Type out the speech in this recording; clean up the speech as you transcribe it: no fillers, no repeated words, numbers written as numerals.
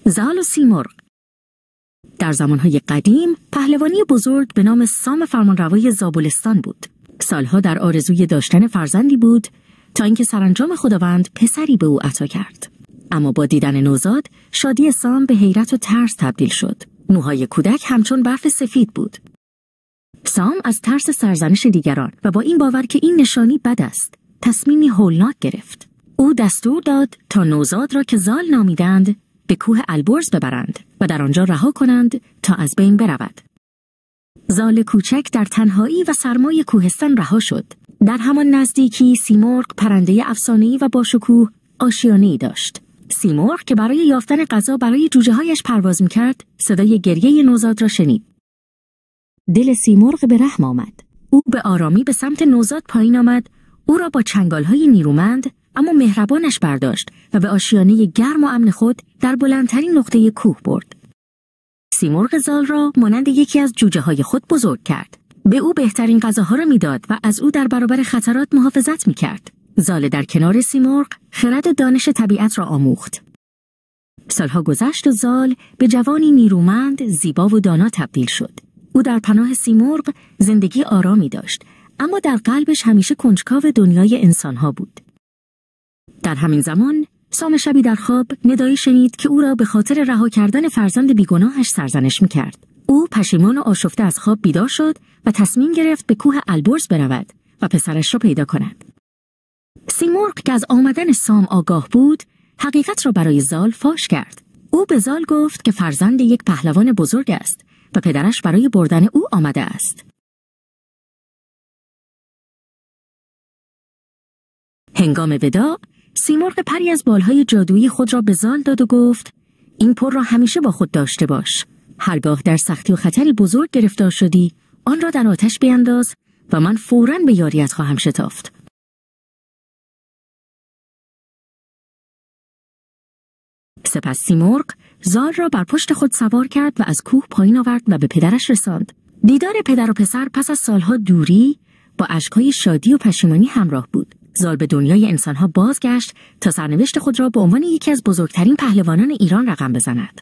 زال و سیمرغ. در زمانهای قدیم پهلوانی بزرگ به نام سام فرمانروای زابلستان بود. سالها در آرزوی داشتن فرزندی بود تا اینکه سرانجام خداوند پسری به او عطا کرد. اما با دیدن نوزاد شادی سام به حیرت و ترس تبدیل شد. موهای کودک همچون برف سفید بود. سام از ترس سرزنش دیگران و با این باور که این نشانی بد است تصمیمی هولناک گرفت. او دستور داد تا نوزاد را که زال نامیدند به کوه البرز ببرند و در آنجا رها کنند تا از بین برود. زال کوچک در تنهایی و سرمای کوهستان رها شد. در همان نزدیکی سیمرغ پرنده افسانه‌ای و باشکوه آشیانه‌ای داشت. سیمرغ که برای یافتن غذا برای جوجه‌هایش پرواز می‌کرد، صدای گریه نوزاد را شنید. دل سیمرغ به رحم آمد. او به آرامی به سمت نوزاد پایین آمد، او را با چنگال‌های نیرومند اما مهربانش برداشت و به آشیانه گرم و امن خود در بلندترین نقطه کوه برد. سیمرغ زال را مانند یکی از جوجه‌های خود بزرگ کرد. به او بهترین غذاها را می‌داد و از او در برابر خطرات محافظت می‌کرد. زال در کنار سیمرغ خرد و دانش طبیعت را آموخت. سالها گذشت و زال به جوانی نیرومند، زیبا و دانا تبدیل شد. او در پناه سیمرغ زندگی آرامی داشت، اما در قلبش همیشه کنجکاو دنیای انسانها بود. در همین زمان سام شبی در خواب ندایی شنید که او را به خاطر رها کردن فرزند بیگناهش سرزنش می‌کرد. او پشیمان و آشفته از خواب بیدار شد و تصمیم گرفت به کوه البرز برود و پسرش را پیدا کند. سیمرغ که از آمدن سام آگاه بود، حقیقت را برای زال فاش کرد. او به زال گفت که فرزند یک پهلوان بزرگ است و پدرش برای بردن او آمده است. هنگام وداع، سیمرغ پری از بالهای جادویی خود را به زال داد و گفت: این پر را همیشه با خود داشته باش. هرگاه در سختی و خطری بزرگ گرفتار شدی، آن را در آتش بینداز و من فوراً به یاریت خواهم شتافت. سپس سیمرغ زال را بر پشت خود سوار کرد و از کوه پایین آورد و به پدرش رساند. دیدار پدر و پسر پس از سالها دوری با اشک‌های شادی و پشیمانی همراه بود. زال به دنیای انسانها بازگشت تا سرنوشت خود را به عنوان یکی از بزرگترین پهلوانان ایران رقم بزند.